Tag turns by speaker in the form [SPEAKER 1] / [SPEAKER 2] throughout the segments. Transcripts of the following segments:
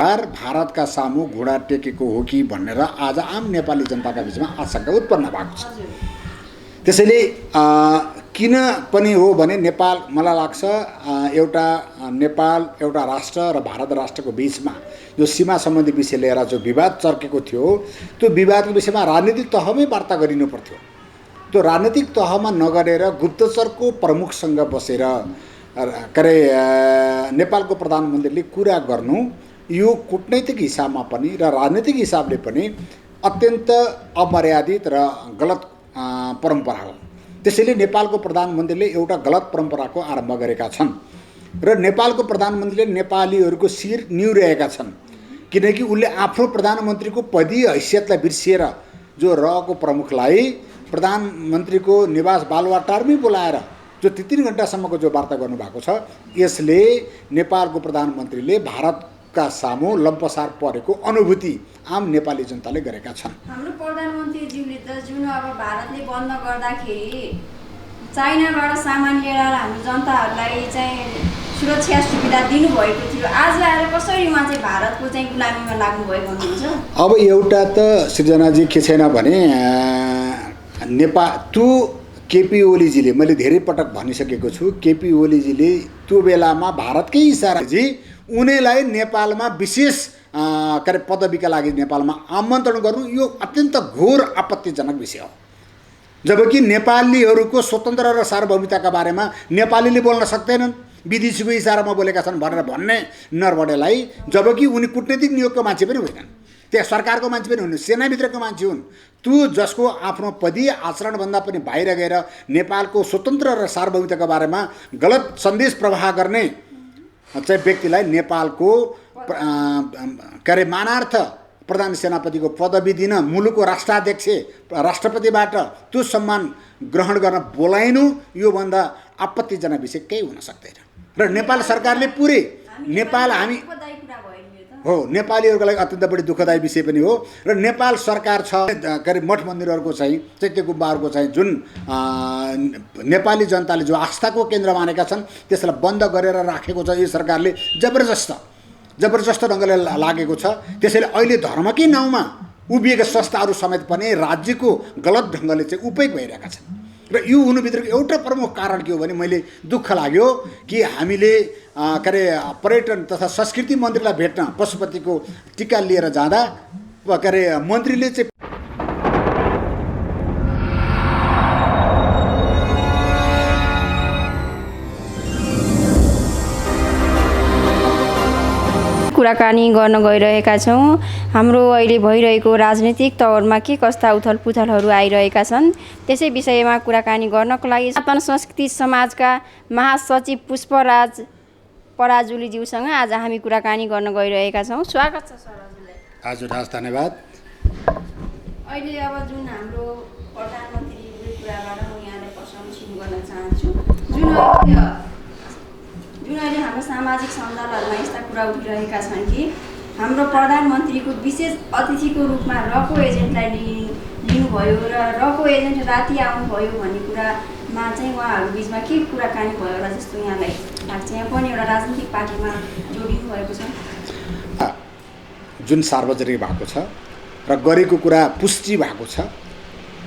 [SPEAKER 1] भारतका सामु घुँडा टेकेको हो कि भनेर आज आम नेपाली जनताका बीचमा आशंका उत्पन्न भएको छ। त्यसैले किन पनि हो भने नेपाल मलाई लाग्छ एउटा नेपाल एउटा राष्ट्र र भारत राष्ट्रको बीचमा जो सीमा सम्बन्धी विषय लिएर जो विवाद चर्केको थियो त्यो विवादको विषयमा राजनीतिक तहमै वार्ता गरिनु पर्थ्यो। त्यो राजनीतिक तहमा नगरेर गुप्तचरको प्रमुखसँग बसेर नेपालको प्रधानमन्त्रीले कुरा गर्नु यो कूटनैतिक हिसाबमा पनि र राजनीतिक हिसाबले पनि अत्यन्त अमर्यादित र गलत परम्परा हो। त्यसैले नेपालको प्रधानमन्त्रीले एउटा गलत परम्पराको आरम्भ गरेका छन् र नेपालको प्रधानमन्त्रीले नेपालीहरूको शिर निहुरेका छन्, किनकि उनले आफ्नो प्रधानमन्त्रीको पदीय हैसियतलाई बिर्सिएर जो रहेको प्रमुखलाई प्रधानमन्त्रीको निवास बालुवाटारमै बोलाएर जो 3 घण्टासम्मको जो वार्ता गर्नुभएको छ, यसले नेपालको प्रधानमन्त्रीले भारतका सामु लम्पसार परेको अनुभूति आम नेपाली जनताले गरेका छन्।
[SPEAKER 2] हाम्रो प्रधानमन्त्रीज्यूले त जुन अब भारतले बन्द गर्दाखेरि चाइनाबाट सामान लिएर हाम्रो जनताहरूलाई चाहिँ सुरक्षा सुविधा दिनुभएको थियो, आज आएर कसरी उहाँ चाहिँ भारतको चाहिँ गुलामीमा लाग्नुभयो भन्नुहुन्छ?
[SPEAKER 1] अब एउटा त सृजनाजी के छैन भने त्यो केपी ओलीजीले, मैले धेरै पटक भनिसकेको छु, केपी ओलीजीले त्यो बेलामा भारतकै इसाराजी उनीलाई नेपालमा विशेष पदवीका लागि नेपालमा आमन्त्रण गर्नु यो अत्यन्त घोर आपत्तिजनक विषय हो। जबकि नेपालीहरूको स्वतन्त्र र सार्वभौमिकताका बारेमा नेपालीले बोल्न सक्दैनन्, विदेशीको इसारामा बोलेका छन् भनेर भन्ने नरबडेलाई, जबकि उनी कूटनीतिक नियोगको मान्छे पनि होइनन्, त्यहाँ सरकारको मान्छे पनि हुन्, सेनाभित्रको मान्छे हुन्। त्यो जसको आफ्नो पदीय आचरणभन्दा पनि बाहिर गएर नेपालको स्वतन्त्र र सार्वभौमिकताका बारेमा गलत सन्देश प्रवाह गर्ने चाहिँ व्यक्तिलाई नेपालको मानार्थ प्रधान सेनापतिको पदवी दिन मुलुकको राष्ट्राध्यक्ष राष्ट्रपतिबाट त्यो सम्मान ग्रहण गर्न बोलाइनु योभन्दा आपत्तिजनक विषय केही हुन सक्दैन। र नेपाल सरकारले पुरै नेपाल हामी हो नेपालीहरूको लागि अत्यन्त बढी दुःखदायी विषय पनि हो। र नेपाल सरकार छ मठ मन्दिरहरूको चाहिँ चैत्य गुम्बाहरूको चाहिँ जुन नेपाली जनताले जो आस्थाको केन्द्र मानेका छन् त्यसलाई बन्द गरेर राखेको छ यो सरकारले, जबरजस्त ढङ्गले लागेको छ। त्यसैले अहिले धर्मकै नाउँमा उभिएका संस्थाहरू समेत पनि राज्यको गलत ढङ्गले चाहिँ उपयोग भइरहेका छन्। र यो हुनुभित्रको एउटा प्रमुख कारण के हो भने मैले दुःख लाग्यो कि हामीले पर्यटन तथा संस्कृति मन्त्रीलाई भेट्न पशुपतिको टिका लिएर जाँदा मन्त्रीले चाहिँ
[SPEAKER 2] कुराकानी गर्न गइरहेका छौँ। हाम्रो अहिले भइरहेको राजनीतिक तवरमा के कस्ता उथलपुथलहरू आइरहेका छन् त्यसै विषयमा कुराकानी गर्नको लागि सनातन संस्कृति समाजका महासचिव पुष्पराज पराजुलीज्यूसँग आज हामी कुराकानी गर्न गइरहेका छौँ। स्वागत छ सर हजुरलाई।
[SPEAKER 1] हजुर हस्, धन्यवाद।
[SPEAKER 2] अहिले अब जुन हाम्रो प्रधानमन्त्रीको कुराबाट म यहाँलाई प्रश्न सुरु गर्न चाहन्छु। जुन अहिले हाम्रो सामाजिक सञ्जालहरूमा यस्ता कुरा उठिरहेका छन् कि हाम्रो प्रधानमन्त्रीको विशेष अतिथिको रूपमा रको एजेन्टलाई लिनुभयो र रको एजेन्ट राति आउनुभयो भन्ने कुरामा चाहिँ उहाँहरू बिचमा के कुराकानी भयो होला जस्तो यहाँलाई लाग्छ? यहाँ पनि एउटा राजनीतिक पार्टीमा जोडिनु भएको छ,
[SPEAKER 1] जुन सार्वजनिक भएको छ र गरेको कुरा पुष्टि भएको छ।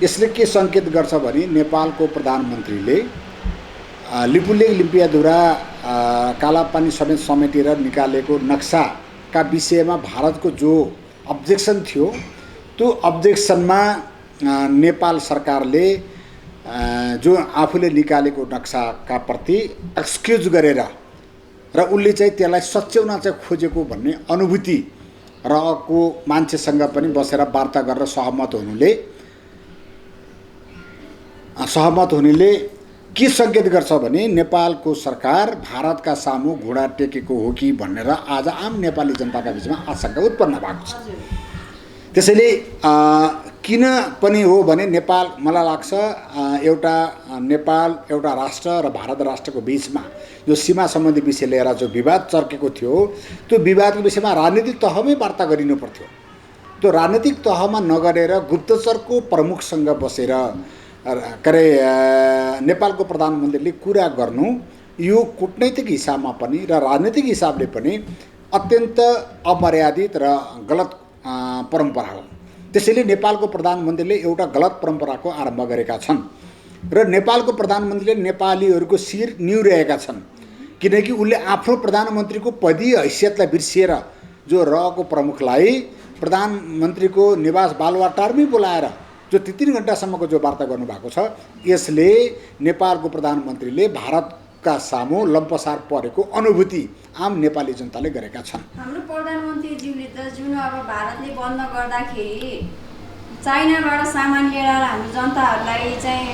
[SPEAKER 1] यसले के सङ्केत गर्छ भने नेपालको प्रधानमन्त्रीले लिपुलेख लिम्पियाधुरा कालापानी समेत समेटेर निकालेको नक्साका विषयमा भारतको जो अब्जेक्सन थियो त्यो अब्जेक्सनमा नेपाल सरकारले जो आफूले निकालेको नक्साका प्रति एक्सक्युज गरेर र उसले चाहिँ त्यसलाई सच्याउन चाहिँ खोजेको भन्ने अनुभूति रहेको मान्छेसँग पनि बसेर वार्ता गरेर सहमत हुनेले के सङ्केत गर्छ भने नेपालको सरकार भारतका सामु घुँडा टेकेको हो कि भनेर आज आम नेपाली जनताका बीचमा आशंका उत्पन्न भएको छ। त्यसैले किन पनि हो भने नेपाल मलाई लाग्छ एउटा नेपाल एउटा राष्ट्र र भारत राष्ट्रको बीचमा जो सीमा सम्बन्धी विषय लिएर जो विवाद चर्केको थियो त्यो विवादको विषयमा राजनीतिक तहमै वार्ता गरिनु पर्थ्यो। त्यो राजनीतिक तहमा नगरेर गुप्तचरको प्रमुखसँग बसेर नेपालको प्रधानमन्त्रीले कुरा गर्नु यो कूटनैतिक हिसाबमा पनि र राजनीतिक हिसाबले पनि अत्यन्त अपमर्यादित र गलत परम्परा हो। त्यसैले नेपालको प्रधानमन्त्रीले एउटा गलत परम्पराको आरम्भ गरेका छन् र नेपालको प्रधानमन्त्रीले नेपालीहरूको शिर निहुरिरहेका छन्, किनकि उसले आफ्नो प्रधानमन्त्रीको पदीय हैसियतलाई बिर्सिएर जो रहेको प्रमुखलाई प्रधानमन्त्रीको निवास बालुवाटारमै बोलाएर जो 3 घण्टासम्मको जो वार्ता गर्नुभएको छ, यसले नेपालको प्रधानमन्त्रीले भारतका सामु लम्पसार परेको अनुभूति आम नेपाली जनताले गरेका छन्।
[SPEAKER 2] हाम्रो प्रधानमन्त्रीज्यूले त जुन अब भारतले बन्द गर्दाखेरि चाइनाबाट सामान लिएर हाम्रो जनताहरूलाई चाहिँ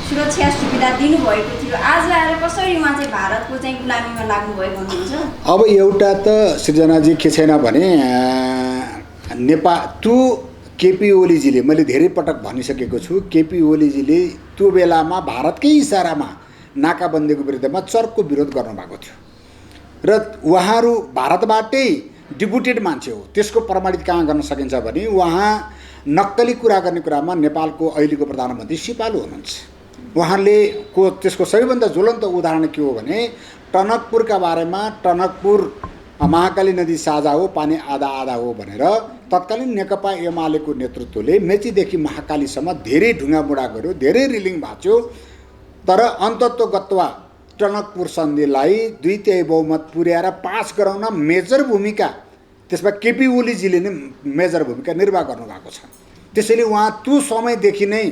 [SPEAKER 2] सुरक्षा सुविधा दिनुभएको थियो, आज आएर कसरी उहाँ चाहिँ भारतको चाहिँ गुलामीमा लाग्नुभयो भन्नुहुन्छ?
[SPEAKER 1] अब एउटा त सृजनाजी के छैन भने केपी ओलीजीले, मैले धेरै पटक भनिसकेको छु, केपी ओलीजीले त्यो बेलामा भारतकै इसारामा नाकाबन्दीको विरुद्धमा चर्को विरोध गर्नुभएको थियो र उहाँहरू भारतबाटै डिपुटेड मान्छे हो। त्यसको प्रमाणित कहाँ गर्न सकिन्छ भने उहाँ नक्कली कुरा गर्ने कुरामा नेपालको अहिलेको प्रधानमन्त्री सिपालु हुनुहुन्छ। उहाँले त्यसको सबैभन्दा ज्वलन्त उदाहरण के हो भने टनकपुरका बारेमा टनकपुर महाकाली नदी साझा हो, पानी आधा आधा हो भनेर तत्कालीन नेकपा एमालेको नेतृत्वले मेचीदेखि महाकालीसम्म धेरै ढुङ्गामुढा गर्यो, धेरै रिलिङ भाँच्यो, तर अन्तत्वगत्वा टनकपुर सन्धिलाई 2/3 बहुमत पुर्याएर पास गराउन मेजर भूमिका त्यसमा केपी ओलीजीले नै मेजर भूमिका निर्वाह गर्नुभएको छ। त्यसैले उहाँ त्यो समयदेखि नै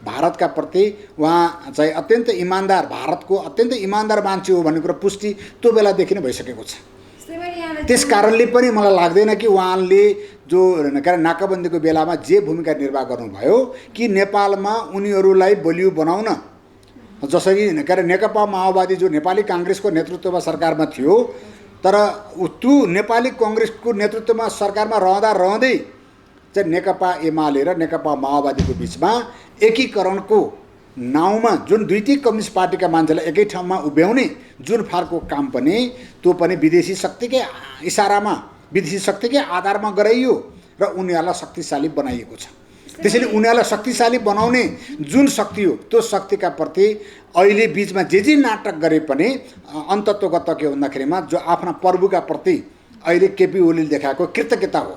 [SPEAKER 1] भारतका प्रति उहाँ चाहिँ अत्यन्त इमान्दार, भारतको अत्यन्त इमान्दार मान्छे हो भन्ने कुरा पुष्टि त्यो बेलादेखि नै भइसकेको छ। त्यस कारणले पनि मलाई लाग्दैन कि उहाँले जो नाकाबन्दीको बेलामा जे भूमिका निर्वाह गर्नुभयो कि नेपालमा उनीहरूलाई बलियो बनाउन, जसरी नेकपा माओवादी जो नेपाली काङ्ग्रेसको नेतृत्वमा सरकारमा थियो, तर त्यो नेपाली काङ्ग्रेसको नेतृत्वमा सरकारमा रहँदै चाहिँ नेकपा एमाले र नेकपा माओवादीको बिचमा एकीकरणको नाउँमा जुन दुईटै कम्युनिस्ट पार्टीका मान्छेलाई एकै ठाउँमा उभ्याउने जुन फालको काम पनि त्यो पनि विदेशी शक्तिकै इसारामा, विदेशी शक्तिकै आधारमा गराइयो र उनीहरूलाई शक्तिशाली बनाइएको छ। त्यसैले उनीहरूलाई शक्तिशाली बनाउने जुन शक्ति हो त्यो शक्तिका प्रति अहिले बिचमा जे नाटक गरे पनि अन्तत्वगत के भन्दाखेरिमा जो आफ्ना प्रभुका प्रति अहिले केपी ओलीले देखाएको कृतज्ञता हो।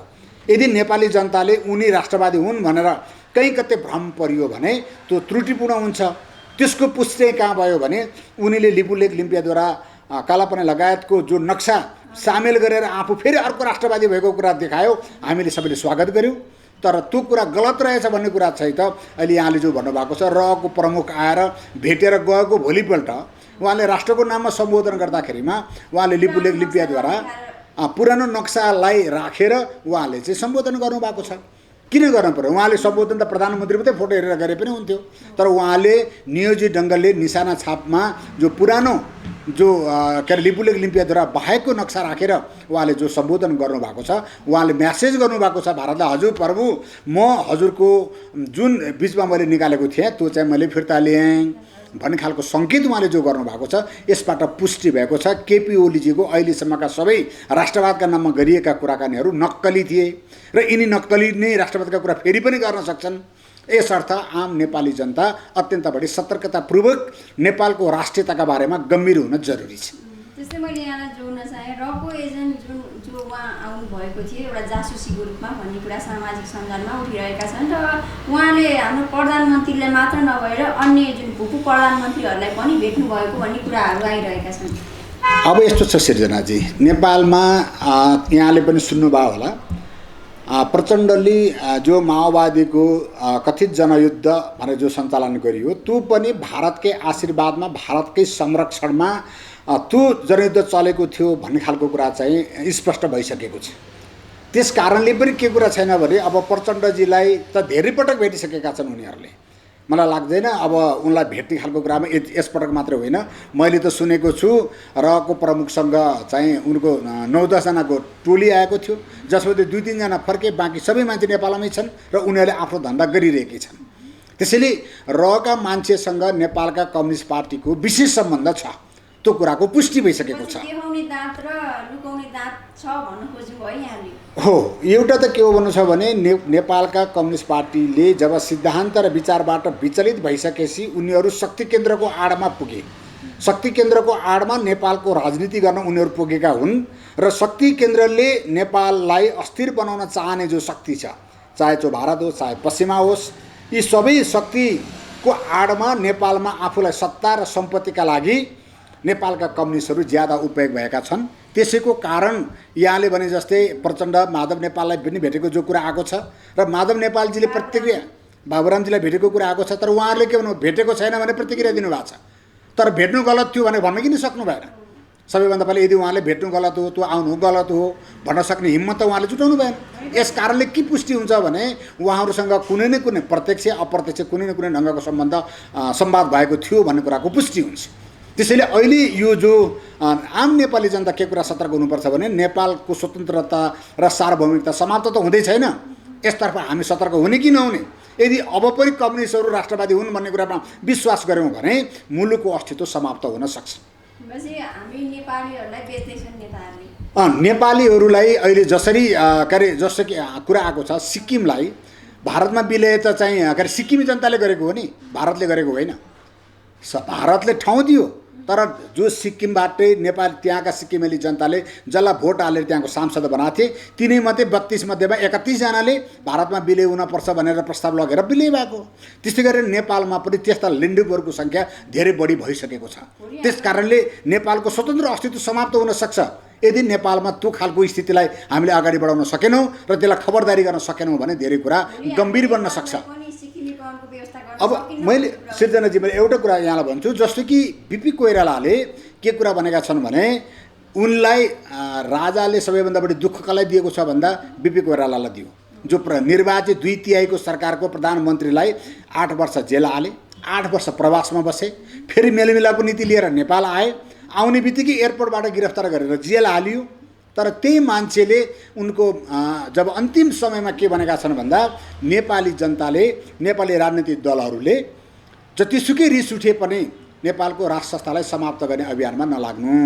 [SPEAKER 1] यदि नेपाली जनताले उनी राष्ट्रवादी हुन् भनेर कहीँ कतै भ्रम परियो भने त्यो त्रुटिपूर्ण हुन्छ। त्यसको पुष्टि कहाँ भयो भने उनीले लिपुलेख लिम्पियाद्वारा कालापने लगायतको जो नक्सा सामेल गरेर आफू फेरि अर्को राष्ट्रवादी भएको कुरा देखायो, हामीले सबैले स्वागत गर्यौँ। तर त्यो कुरा गलत रहेछ भन्ने कुरा चाहिँ त अहिले यहाँले जो भन्नुभएको छ, रहेको प्रमुख आएर भेटेर गएको भोलिपल्ट उहाँले राष्ट्रको नाममा सम्बोधन गर्दाखेरिमा उहाँले लिपुलेख लिम्पियाद्वारा पुरानो नक्सालाई राखेर उहाँले चाहिँ सम्बोधन गर्नुभएको छ। किन गर्नु पर्यो? उहाँले सम्बोधन त प्रधानमन्त्री मात्रै फोटो हेरेर गरे पनि हुन्थ्यो, तर उहाँले नियोजित ढङ्गले निशाना छापमा जो पुरानो जो लिपुलेख लिम्पियाद्वारा बाहेकको नक्सा राखेर उहाँले जो सम्बोधन गर्नुभएको छ, उहाँले म्यासेज गर्नुभएको छ भारतलाई, हजुर प्रभु म हजुरको जुन बिचमा मैले निकालेको थिएँ त्यो चाहिँ मैले फिर्ता लिएँ भन्ने खालको सङ्केत उहाँले जो गर्नुभएको छ, यसबाट पुष्टि भएको छ केपी ओलीजीको अहिलेसम्मका सबै राष्ट्रवादका नाममा गरिएका कुराकानीहरू नक्कली थिए र यिनी नक्कली नै राष्ट्रवादका कुरा फेरि पनि गर्न सक्छन्। यसर्थ आम नेपाली जनता अत्यन्त बढी सतर्कतापूर्वक नेपालको राष्ट्रियताका बारेमा गम्भीर हुन जरुरी छ।
[SPEAKER 2] त्यस्तै मैले यहाँलाई जोड्न चाहेँ, रको एजेन्ट जो उहाँ आउनुभएको थियो एउटा जासुसीको रूपमा भन्ने कुरा सामाजिक सञ्जालमा उठिरहेका छन् र उहाँले हाम्रो प्रधानमन्त्रीलाई मात्र नभएर अन्य जुन भूपू प्रधानमन्त्रीहरूलाई पनि भेट्नुभएको भन्ने कुराहरू आइरहेका छन्।
[SPEAKER 1] अब यस्तो छ सृजनाजी, नेपालमा यहाँले पनि सुन्नुभयो होला, प्रचण्डले जो माओवादीको कथित जनयुद्ध भनेर जो सञ्चालन गरियो त्यो पनि भारतकै आशीर्वादमा, भारतकै संरक्षणमा त्यो जनयुद्ध चलेको थियो भन्ने खालको कुरा चाहिँ स्पष्ट भइसकेको छ। त्यस कारणले पनि के कुरा छैन भने अब प्रचण्डजीलाई त धेरै पटक भेटिसकेका छन् उनीहरूले। मलाई लाग्दैन अब उनलाई भेट्ने खालको कुरामा यसपटक मात्र होइन, मैले त सुनेको छु रहेको प्रमुखसँग चाहिँ उनको 9-10 जनाको टोली आएको थियो, जसमध्ये 2-3 जना फर्के, बाँकी सबै मान्छे नेपालमै छन् र उनीहरूले आफ्नो धन्दा गरिरहेकै छन्। त्यसैले रहेका मान्छेसँग नेपालका कम्युनिस्ट पार्टीको विशेष सम्बन्ध छ, त्यो कुराको पुष्टि भइसकेको छ। हो, एउटा त के हो भन्नु छ भने नेपालका कम्युनिस्ट पार्टीले जब सिद्धान्त र विचारबाट विचलित भइसकेपछि उनीहरू शक्ति केन्द्रको आडमा पुगे। शक्ति केन्द्रको आडमा नेपालको राजनीति गर्न उनीहरू पुगेका हुन् र शक्ति केन्द्रले नेपाललाई अस्थिर बनाउन चाहने जो शक्ति छ, चाहे त्यो भारत होस् चाहे पश्चिमा होस्, यी सबै शक्तिको आडमा नेपालमा आफूलाई सत्ता र सम्पत्तिका लागि नेपालका कम्युनिस्टहरू ज्यादा उपयोग भएका छन्। त्यसैको कारण यहाँले भने जस्तै प्रचण्ड माधव नेपाललाई पनि भेटेको जो कुरा आएको छ र माधव नेपालजीले प्रतिक्रिया बाबुरामजीलाई भेटेको कुरा आएको छ, तर उहाँहरूले के भन्नु भेटेको छैन भने प्रतिक्रिया दिनुभएको छ। तर भेट्नु गलत थियो भने भन्न किन सक्नु भएन? सबैभन्दा पहिले यदि उहाँले भेट्नु गलत हो, त्यो आउनु गलत हो भन्न सक्ने हिम्मत त उहाँले जुटाउनु भएन। यस कारणले के पुष्टि हुन्छ भने उहाँहरूसँग कुनै न कुनै प्रत्यक्ष अप्रत्यक्ष कुनै न कुनै ढङ्गको संवाद भएको थियो भन्ने कुराको पुष्टि हुन्छ। त्यसैले अहिले यो जो आम नेपाली जनता के कुरा सतर्क हुनुपर्छ भने नेपालको स्वतन्त्रता र सार्वभौमिकता समाप्त त हुँदै छैन, यसतर्फ हामी सतर्क हुने कि नहुने। यदि अब पनि कम्युनिस्टहरू राष्ट्रवादी हुन् भन्ने कुरामा विश्वास गऱ्यौँ भने मुलुकको अस्तित्व समाप्त हुन सक्छ। नेपालीहरूलाई अहिले जसरी के अरे जस्तो कि कुरा आएको छ, सिक्किमलाई भारतमा विलय त चाहिँ के अरे सिक्किमी जनताले गरेको हो नि, भारतले गरेको होइन। भारतले ठाउँ दियो, तर जो सिक्किमबाटै नेपाल त्यहाँका सिक्किमेली जनताले जसलाई भोट हालेर त्यहाँको सांसद बनाएको थिए तिनै मध्ये 32 मध्येमा 31 जनाले भारतमा विलय हुनपर्छ भनेर प्रस्ताव लगेर विलय भएको। त्यस्तै गरेर नेपालमा पनि त्यस्ता लिन्डुपहरूको सङ्ख्या धेरै बढी भइसकेको छ। त्यसकारणले नेपालको स्वतन्त्र अस्तित्व समाप्त हुन सक्छ यदि नेपालमा त्यो खालको स्थितिलाई हामीले अगाडि बढाउन सकेनौँ र त्यसलाई खबरदारी गर्न सकेनौँ भने धेरै कुरा गम्भीर बन्न सक्छ। अब मैले सिर्जनाजी मैले एउटा कुरा यहाँलाई भन्छु, जस्तो कि बिपी कोइरालाले के कुरा भनेका छन् भने उनलाई राजाले सबैभन्दा बढी दुःख कसलाई दिएको छ भन्दा बिपी कोइरालालाई दियो, जो निर्वाचित 2/3 सरकारको प्रधानमन्त्रीलाई 8 वर्ष जेल हाले, 8 वर्ष प्रवासमा बसे, फेरि मेलमिलापको नीति लिएर नेपाल आए, आउने बित्तिकै एयरपोर्टबाट गिरफ्तार गरेर जेल हालियो। तर त्यही मान्छेले उनको जब अन्तिम समयमा के भनेका छन् भन्दा नेपाली जनताले नेपाली राजनीतिक दलहरूले जतिसुकै रिस उठे पनि नेपालको राष्ट्र संस्थालाई समाप्त गर्ने अभियानमा नलाग्नु।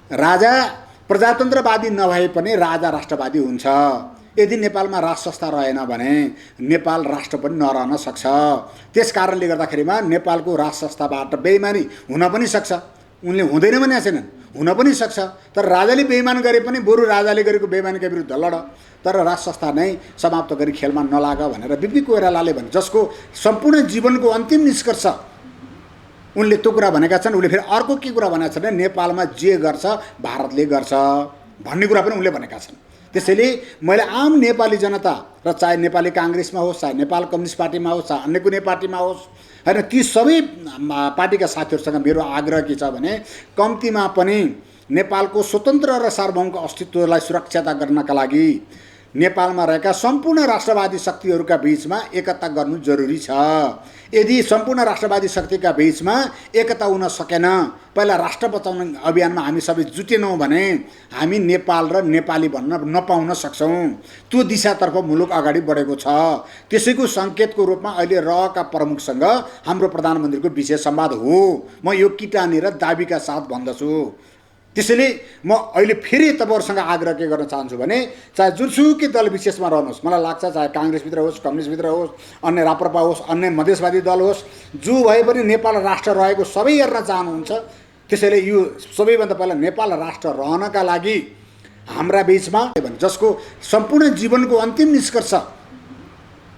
[SPEAKER 1] राजा प्रजातन्त्रवादी नभए पनि राजा राष्ट्रवादी हुन्छ। यदि नेपालमा राष्ट्र संस्था रहेन भने नेपाल राष्ट्र पनि नरहन सक्छ। त्यस कारणले गर्दाखेरिमा नेपालको राष्ट्र संस्थाबाट बेइमानी हुन पनि सक्छ। उनले हुँदैन भने छैनन्, हुन पनि सक्छ। तर राजाले बेइमान गरे पनि बरु राजाले गरेको बेइमानीका विरुद्ध लड, तर राष्ट्र संस्था नै समाप्त गरी खेलमा नलाग भनेर बिपी कोइरालाले भने, जसको सम्पूर्ण जीवनको अन्तिम निष्कर्ष उनले त्यो कुरा भनेका छन्। उसले फेरि अर्को के कुरा भनेका छन्, नेपालमा जे गर्छ भारतले गर्छ भन्ने कुरा पनि उनले भनेका छन्। त्यसैले मैले आम नेपाली जनता र चाहे नेपाली काङ्ग्रेसमा होस्, चाहे नेपाल कम्युनिस्ट पार्टीमा होस्, चाहे अन्य कुनै पार्टीमा होस्, होइन, ती सबै पार्टीका साथीहरूसँग मेरो आग्रह के छ भने कम्तीमा पनि नेपालको स्वतन्त्र र सार्वभौमिक अस्तित्वलाई सुरक्षा गर्नका लागि नेपालमा रहेका सम्पूर्ण राष्ट्रवादी शक्तिहरूका बीचमा एकता गर्नु जरुरी छ। यदि सम्पूर्ण राष्ट्रवादी शक्तिका बीचमा एकता हुन सकेन, पहिला राष्ट्र बचाउने अभियानमा हामी सबै जुटेनौँ भने हामी नेपाल र नेपाली भन्न नपाउन सक्छौँ। त्यो दिशातर्फ मुलुक अगाडि बढेको छ। त्यसैको सङ्केतको रूपमा अहिले रहका प्रमुखसँग हाम्रो प्रधानमन्त्रीको विशेष संवाद हो। म यो किटानी र दाबीका साथ भन्दछु। त्यसैले म अहिले फेरि तपाईँहरूसँग आग्रह के गर्न चाहन्छु भने चाहे जुनसुकै दल विशेषमा रहनुहोस्, मलाई लाग्छ चाहे काङ्ग्रेसभित्र होस्, कम्युनिस्टभित्र होस्, अन्य राप्रपा होस्, अन्य मधेसवादी दल होस्, जो भए पनि नेपाल राष्ट्र रहेको सबै हेर्न चाहनुहुन्छ। त्यसैले यो सबैभन्दा पहिला नेपाल राष्ट्र रहनका लागि हाम्रा बिचमा जसको सम्पूर्ण जीवनको अन्तिम निष्कर्ष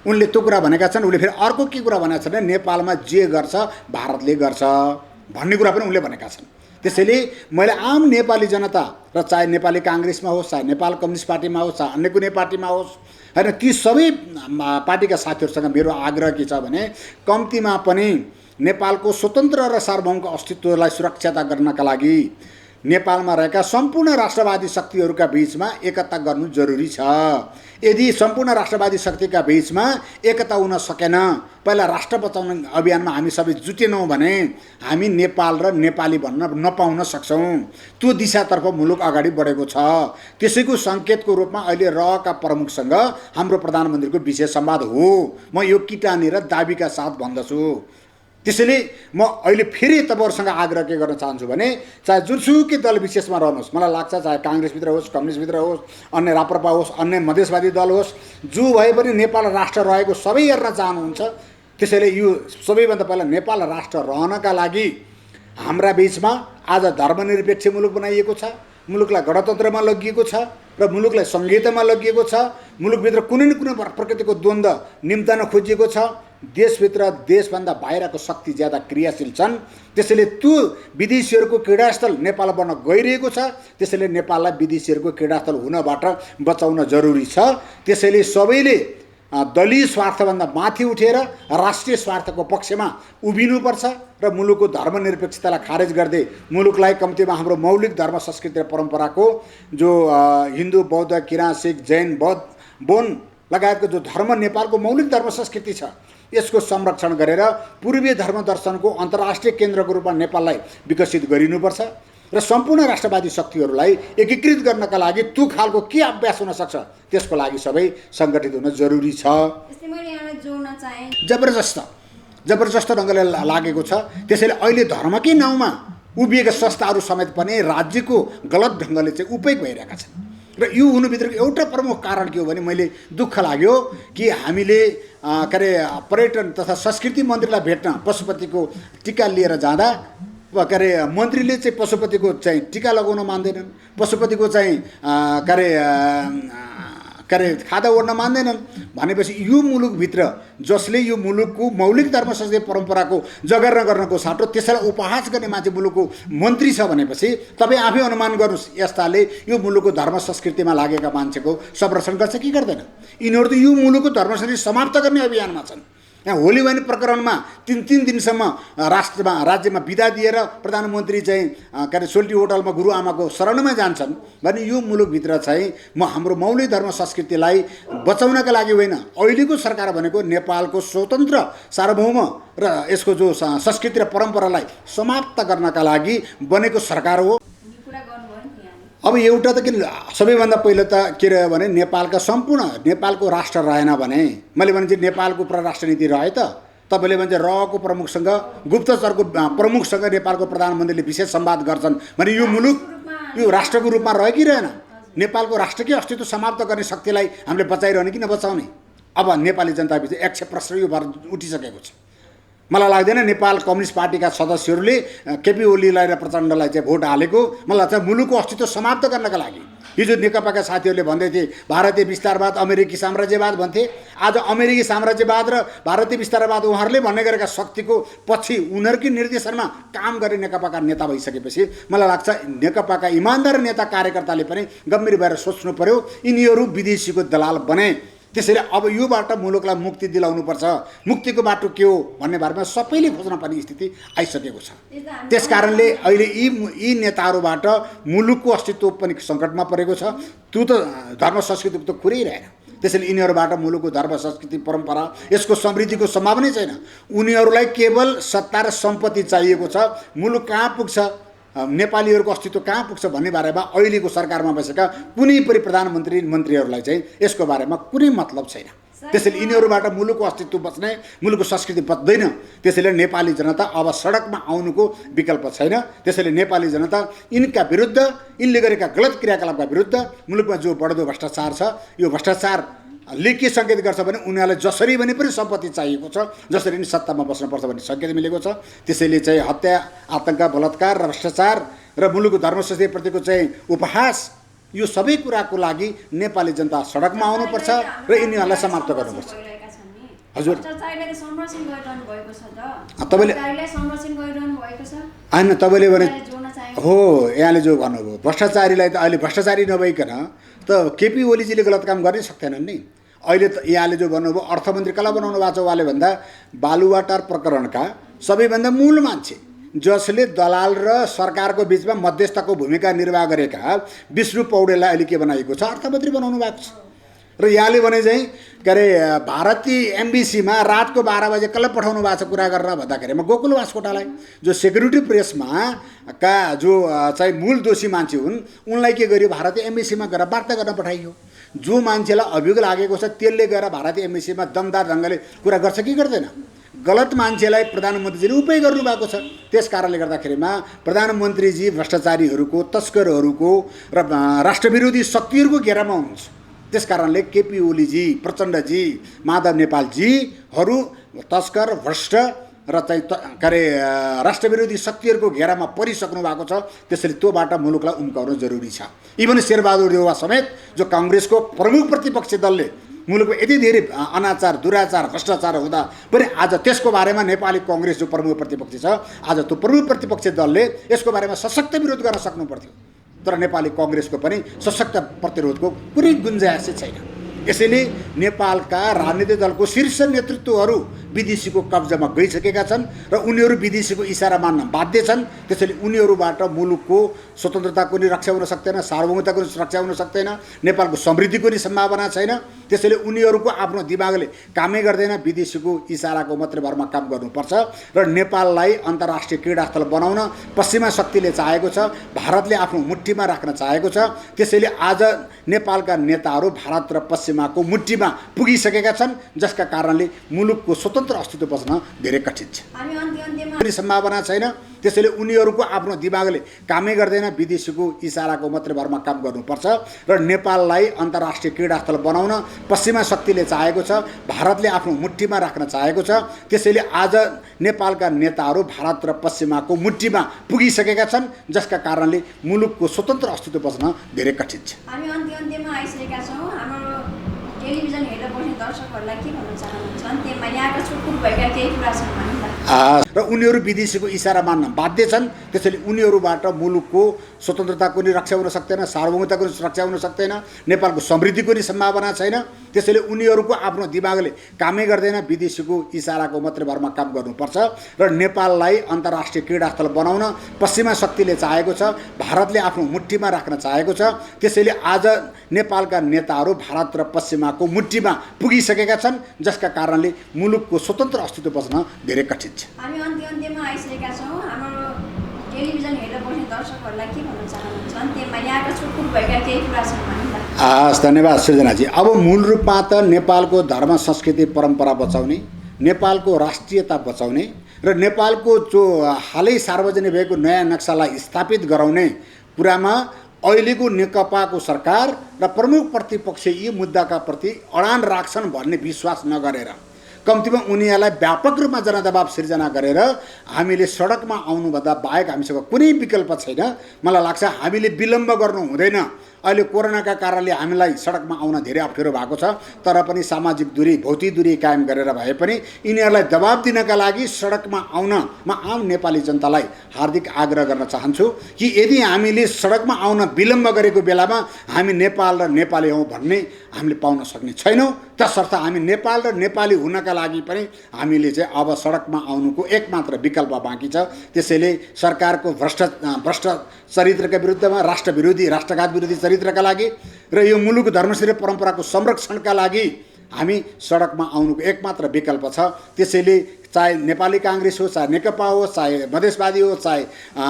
[SPEAKER 1] उनले त्यो कुरा भनेका छन्। उसले फेरि अर्को के कुरा भनेका छन्, नेपालमा जे गर्छ भारतले गर्छ भन्ने कुरा पनि उनले भनेका छन्। त्यसैले मैले आम नेपाली जनता र चाहे नेपाली काङ्ग्रेसमा होस्, चाहे नेपाल कम्युनिस्ट पार्टीमा होस्, चाहे अन्य कुनै पार्टीमा होस्, होइन, ती सबै पार्टीका साथीहरूसँग मेरो आग्रह के छ भने कम्तीमा पनि नेपालको स्वतन्त्र र सार्वभौमिक अस्तित्वलाई सुरक्षा गर्नका लागि नेपालमा रहेका सम्पूर्ण राष्ट्रवादी शक्तिहरूका बीचमा एकता गर्नु जरुरी छ। यदि सम्पूर्ण राष्ट्रवादी शक्तिका बीचमा एकता हुन सकेन, पहिला राष्ट्र बचाउने अभियानमा हामी सबै जुटेनौँ भने हामी नेपाल र नेपाली भन्न नपाउन सक्छौँ। त्यो दिशातर्फ मुलुक अगाडि बढेको छ। त्यसैको सङ्केतको रूपमा अहिले रहका प्रमुखसँग हाम्रो प्रधानमन्त्रीको विशेष संवाद हो। म यो किटानी र दाबीका साथ भन्दछु। त्यसैले म अहिले फेरि तपाईँहरूसँग आग्रह के गर्न चाहन्छु भने चाहे जुनसुकै दल विशेषमा रहनुहोस्, मलाई लाग्छ चाहे काङ्ग्रेसभित्र होस्, कम्युनिस्टभित्र होस्, अन्य राप्रपा होस्, अन्य मधेसवादी दल होस्, जो भए पनि नेपाल राष्ट्र रहेको सबै हेर्न चाहनुहुन्छ। त्यसैले यो सबैभन्दा पहिला नेपाल राष्ट्र रहनका लागि हाम्रा बिचमा आज धर्मनिरपेक्ष मुलुक बनाइएको छ, मुलुकलाई गणतन्त्रमा लगिएको छ र मुलुकलाई संहितामा लगिएको छ, मुलुकभित्र कुनै न कुनै प्रकृतिको द्वन्द्व निम्तान खोजिएको छ, देशभित्र देशभन्दा बाहिरको शक्ति ज्यादा क्रियाशील छन्। त्यसैले त्यो विदेशीहरूको क्रीडास्थल नेपाल बन्न गइरहेको छ। त्यसैले नेपाललाई विदेशीहरूको क्रीडास्थल हुनबाट बचाउन जरुरी छ। त्यसैले सबैले दलीय स्वार्थभन्दा माथि उठेर राष्ट्रिय स्वार्थको पक्षमा उभिनुपर्छ र मुलुकको धर्मनिरपेक्षतालाई खारेज गर्दै मुलुकलाई कम्तीमा हाम्रो मौलिक धर्म संस्कृति र परम्पराको जो हिन्दू बौद्ध किराँत सिख जैन बोन लगायतको जो धर्म नेपालको मौलिक धर्म संस्कृति छ यसको संरक्षण गरेर पूर्वीय धर्म दर्शनको अन्तर्राष्ट्रिय केन्द्रको रूपमा नेपाललाई विकसित गरिनुपर्छ र सम्पूर्ण राष्ट्रवादी शक्तिहरूलाई एकीकृत गर्नका लागि त्यो खालको के अभ्यास हुन सक्छ त्यसको लागि सबै सङ्गठित हुन जरुरी छ।
[SPEAKER 2] त्यसले मैले यहाँलाई जोड्न चाहे
[SPEAKER 1] जबरजस्त ढङ्गले लागेको छ। त्यसैले अहिले धर्मकै नाउँमा उभिएका संस्थाहरू समेत पनि राज्यको गलत ढङ्गले चाहिँ उपयोग भइरहेका छन् र यो हुनुभित्रको एउटा प्रमुख कारण के हो भने मैले दुःख लाग्यो कि हामीले के अरे पर्यटन तथा संस्कृति मन्त्रीलाई भेट्न पशुपतिको टिका लिएर जाँदा के अरे मन्त्रीले चाहिँ पशुपतिको चाहिँ टिका लगाउन मान्दैनन्, पशुपतिको चाहिँ के अरे खादा ओढ्न मान्दैनन् भनेपछि यो मुलुकभित्र जसले यो मुलुकको मौलिक धर्म संस्कृति परम्पराको जगेर्ना गर्नको साटो त्यसैलाई उपहास गर्ने मान्छे मुलुकको मन्त्री छ भनेपछि तपाईँ आफै अनुमान गर्नुहोस् यस्ताले यो मुलुकको धर्म संस्कृतिमा लागेका मान्छेको संरक्षण गर्छ कि गर्दैन। यिनीहरू त यो मुलुकको धर्म संस्कृति समाप्त गर्ने अभियानमा छन्। यहाँ होली वानी प्रकरणमा तीन दिनसम्म राज्यमा बिदा दिएर प्रधानमन्त्री चाहिँ के अरे सोल्टी होटलमा गुरुआमाको शरणमा जान्छन् भने यो मुलुकभित्र चाहिँ हाम्रो मौलिक धर्म संस्कृतिलाई बचाउनका लागि होइन, अहिलेको सरकार भनेको नेपालको स्वतन्त्र सार्वभौम र यसको जो संस्कृति र परम्परालाई समाप्त गर्नका लागि बनेको सरकार हो। अब एउटा त किन सबैभन्दा पहिलो त के रह्यो भने नेपालको राष्ट्र रहेन भने मैले भने चाहिँ नेपालको परराष्ट्र नीति रह्यो त तपाईँले भने रहको प्रमुखसँग गुप्तचरको प्रमुखसँग नेपालको प्रधानमन्त्रीले विशेष संवाद गर्छन् भने यो मुलुक यो राष्ट्रको रूपमा रह्यो कि रहेन। नेपालको राष्ट्रकै अस्तित्व समाप्त गर्ने शक्तिलाई हामीले बचाइरहने कि नबचाउने। अब नेपाली जनताबिच एक प्रश्न यो भएर उठिसकेको छ। मलाई लाग्दैन नेपाल कम्युनिस्ट पार्टीका सदस्यहरूले केपी ओलीलाई र प्रचण्डलाई चाहिँ भोट हालेको मलाई लाग्छ मुलुकको अस्तित्व समाप्त गर्नका लागि। हिजो नेकपाका साथीहरूले भन्दै थिए भारतीय विस्तारवाद अमेरिकी साम्राज्यवाद भन्थे। आज अमेरिकी साम्राज्यवाद र भारतीय विस्तारवाद उहाँहरूले भन्ने गरेका शक्तिको पछि उनीहरूकै निर्देशनमा काम गर्ने नेकपाका नेता भइसकेपछि मलाई लाग्छ नेकपाका इमान्दार नेता कार्यकर्ताले पनि गम्भीर भएर सोच्नु पर्यो यिनीहरू विदेशीको दलाल बने। त्यसैले अब योबाट मुलुकलाई मुक्ति दिलाउनुपर्छ। मुक्तिको बाटो के हो भन्ने बारेमा सबैले खोज्न पर्ने स्थिति आइसकेको छ। त्यसकारणले अहिले यी नेताहरूबाट मुलुकको अस्तित्व पनि सङ्कटमा परेको छ। त्यो त धर्म संस्कृतिको त कुरै रहेन। त्यसैले यिनीहरूबाट मुलुकको धर्म संस्कृति परम्परा यसको समृद्धिको सम्भावनै छैन। उनीहरूलाई केवल सत्ता र सम्पत्ति चाहिएको छ। मुलुक कहाँ पुग्छ, नेपालीहरूको अस्तित्व कहाँ पुग्छ भन्ने बारेमा अहिलेको सरकारमा बसेका कुनै पनि प्रधानमन्त्री मन्त्रीहरूलाई चाहिँ यसको बारेमा कुनै मतलब छैन। त्यसैले यिनीहरूबाट मुलुकको अस्तित्व बच्ने, मुलुकको संस्कृति बच्दैन। त्यसैले नेपाली जनता अब सडकमा आउनुको विकल्प छैन। त्यसैले नेपाली जनता यिनका विरुद्ध, यिनले गरेका गलत क्रियाकलापका विरुद्ध मुलुकमा जो बढ्दो भ्रष्टाचार छ यो भ्रष्टाचारले के सङ्केत गर्छ भने उनीहरूलाई जसरी भने पनि सम्पत्ति चाहिएको छ, जसरी पनि सत्तामा बस्नुपर्छ भन्ने सङ्केत मिलेको छ। त्यसैले चाहिँ हत्या, आतङ्क, बलात्कार र भ्रष्टाचार र मुलुकको धर्म संस्कृतिप्रतिको चाहिँ उपहास यो सबै कुराको लागि नेपाली जनता सडकमा आउनुपर्छ र यिनीहरूलाई समाप्त गर्नुपर्छ। हजुर होइन तपाईँले भने हो यहाँले जो भन्नुभयो भ्रष्टाचारीलाई त अहिले भ्रष्टाचारी नभइकन त केपी ओलीजीले गलत काम गर्नै सक्दैनन् नि। अहिले त यहाँले जो भन्नुभयो अर्थमन्त्री कसलाई बनाउनु भएको छ उहाँले भन्दा बालुवाटार प्रकरणका सबैभन्दा मूल मान्छे जसले दलाल र सरकारको बिचमा मध्यस्थको भूमिका निर्वाह गरेका विष्णु पौडेललाई अहिले के बनाइएको छ, अर्थमन्त्री बनाउनु भएको छ। र यहाँले भने चाहिँ के अरे भारतीय एम्बेसीमा रातको 12 बजे कसलाई पठाउनु भएको छ कुरा गरेर भन्दाखेरि म गोकुल वासकोटालाई जो सेक्युरिटी प्रेसमा का जो चाहिँ मूल दोषी मान्छे हुन् उनलाई के गर्यो भारतीय एम्बेसीमा गएर वार्ता गर्न पठाइयो। जो मान्छेलाई अभियोग लागेको छ त्यसले गएर भारतीय एम्बेसीमा दमदार ढङ्गले कुरा गर्छ कि गर्दैन। गलत मान्छेलाई प्रधानमन्त्रीजीले उपयोग गर्नुभएको छ। त्यस कारणले गर्दाखेरिमा प्रधानमन्त्रीजी भ्रष्टाचारीहरूको, तस्करहरूको र राष्ट्रविरोधी शक्तिहरूको घेरामा हुनुहुन्छ। त्यस कारणले केपी ओलीजी, प्रचण्डजी, माधव नेपालजीहरू तस्कर, भ्रष्ट र चाहिँ के अरे राष्ट्रविरोधी शक्तिहरूको घेरामा परिसक्नु भएको छ। त्यसैले त्यो बाटो मुलुकलाई उम्काउनु जरुरी छ। इभन शेरबहादुर देउवा समेत जो काङ्ग्रेसको प्रमुख प्रतिपक्षी दलले मुलुकमा यति धेरै अनाचार दुराचार भ्रष्टाचार हुँदा पनि आज त्यसको बारेमा नेपाली काङ्ग्रेस जो प्रमुख प्रतिपक्षी छ, आज त्यो प्रमुख प्रतिपक्षी दलले यसको बारेमा सशक्त विरोध गर्न सक्नु पर्थ्यो। तर नेपाली काङ्ग्रेसको पनि सशक्त प्रतिरोधको कुनै गुन्जाइस छैन। यसैले नेपालका राजनीतिक दलको शीर्ष नेतृत्वहरू विदेशीको कब्जामा गइसकेका छन् र उनीहरू विदेशीको इसारा मान्न बाध्य छन्। त्यसैले उनीहरूबाट मुलुकको स्वतन्त्रताको नि रक्षा हुन सक्दैन, सार्वभौमताको नि रक्षा हुन सक्दैन, नेपालको समृद्धिको नि सम्भावना छैन। त्यसैले उनीहरूको आफ्नो दिमागले कामै गर्दैन, विदेशीको इसाराको मात्रै भरमा काम गर्नुपर्छ र नेपाललाई अन्तर्राष्ट्रिय क्रीडास्थल बनाउन पश्चिमा शक्तिले चाहेको छ, भारतले आफ्नो मुठ्ठीमा राख्न चाहेको छ। त्यसैले आज नेपालका नेताहरू भारत र पश्चिमाको मुठ्ठीमा पुगिसकेका छन्, जसका कारणले मुलुकको स्वतन्त्र अस्तित्व बच्न धेरै कठिन छ, कुनै सम्भावना छैन। त्यसैले उनीहरूको आफ्नो दिमागले कामै गर्दैन, विदेशीको इसाराको मात्रै भरमा काम गर्नुपर्छ र नेपाललाई अन्तर्राष्ट्रिय क्रीडास्थल बनाउन पश्चिमा शक्तिले चाहेको छ, भारतले आफ्नो मुठ्ठीमा राख्न चाहेको छ। त्यसैले आज नेपालका नेताहरू भारत र पश्चिमाको मुठ्ठीमा पुगिसकेका छन्, जसका कारणले मुलुकको स्वतन्त्र अस्तित्व बच्न धेरै कठिन छ।
[SPEAKER 2] हामी अन्त्यमा आइसकेका छौँ। हाम्रो टेलिभिजन हेरेर बस्ने दर्शकहरूलाई के भन्न चाहनुहुन्छ? अन्त्यमा यहाँका छुटपुट भएका केही कुरा छन् भने
[SPEAKER 1] र उनीहरू विदेशीको इसारा मान्न बाध्य छन्। त्यसैले उनीहरूबाट मुलुकको स्वतन्त्रताको नि रक्षा हुन सक्दैन, सार्वभौमताको नि रक्षा हुन सक्दैन, नेपालको समृद्धिको नि सम्भावना छैन। त्यसैले उनीहरूको आफ्नो दिमागले कामै गर्दैन, विदेशीको इसाराको मात्रै भरमा काम गर्नुपर्छ र नेपाललाई अन्तर्राष्ट्रिय क्रीडास्थल बनाउन पश्चिमा शक्तिले चाहेको छ, भारतले आफ्नो मुठ्ठीमा राख्न चाहेको छ। त्यसैले आज नेपालका नेताहरू भारत र पश्चिमाको मुठ्ठीमा पुगिसकेका छन्, जसका कारणले मुलुकको स्वतन्त्र अस्तित्व बच्न धेरै कठिन छ।
[SPEAKER 2] हामी अन्त्यमा आइसकेका छौँ। हाम्रो टेलिभिजन हेरेर बस्ने दर्शकहरूलाई के भन्न चाहनुहुन्छ? अन्त्यमा यहाँका छुटपुट भएका केही कुरा छन् भने
[SPEAKER 1] धन्यवाद सृजनाजी। अब मूल रूपमा त नेपालको धर्म संस्कृति परम्परा बचाउने, नेपालको राष्ट्रियता बचाउने र नेपालको जो हालै सार्वजनिक भएको नयाँ नक्सालाई स्थापित गराउने कुरामा अहिलेको नेकपाको सरकार र प्रमुख प्रतिपक्ष यी मुद्दाका प्रति अडान राख्छन् भन्ने विश्वास नगरेर कम्तीमा उनीहरूलाई व्यापक रूपमा जनदबाव सिर्जना गरेर हामीले सडकमा आउनुभन्दा बाहेक हामीसँग कुनै विकल्प छैन। मलाई लाग्छ हामीले विलम्ब गर्नु हुँदैन। अहिले कोरोनाका कारणले हामीलाई सडकमा आउन धेरै अप्ठ्यारो भएको छ, तर पनि सामाजिक दूरी भौतिक दूरी कायम गरेर भए पनि यिनीहरूलाई दबाब दिनका लागि सडकमा आउन म आम नेपाली जनतालाई हार्दिक आग्रह गर्न चाहन्छु कि यदि हामीले सडकमा आउन विलम्ब गरेको बेलामा हामी नेपाल र नेपाली हौँ भन्ने हामीले पाउन सक्ने छैनौँ। तसर्थ हामी नेपाल र नेपाली हुनका लागि पनि हामीले चाहिँ अब सडकमा आउनुको एकमात्र विकल्प बाँकी छ। त्यसैले सरकारको भ्रष्ट चरित्रका विरुद्धमा, राष्ट्रविरोधी राष्ट्रघात विरोधी चरित्रका लागि र यो मुलुक धर्मश्री परम्पराको संरक्षणका लागि हामी सडकमा आउनुको एकमात्र विकल्प छ। त्यसैले चाहे नेपाली काङ्ग्रेस हो, चाहे नेकपा हो, चाहे मधेसवादी हो, चाहे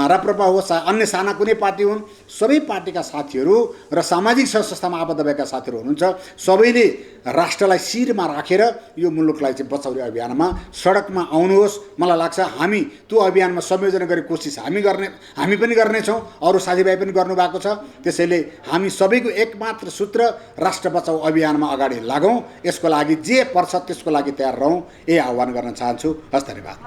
[SPEAKER 1] राप्रपा हो, चाहे अन्य साना कुनै पार्टी हुन्, सबै पार्टीका साथीहरू र सामाजिक संस्थामा आबद्ध भएका साथीहरू हुनुहुन्छ। सबैले राष्ट्रलाई शिरमा राखेर यो मुलुकलाई चाहिँ बचाउने अभियानमा सडकमा आउनुहोस्। मलाई लाग्छ हामी त्यो अभियानमा संयोजन गर्ने कोसिस हामी पनि गर्नेछौँ, अरू साथीभाइ पनि गर्नुभएको छ। त्यसैले हामी सबैको एकमात्र सूत्र राष्ट्र बचाउ अभियानमा अगाडि लागौँ। यसको लागि जे पर्छ त्यसको लागि तयार रहौँ, यही आह्वान गर्न चाहन्छु। हस्, धन्यवाद।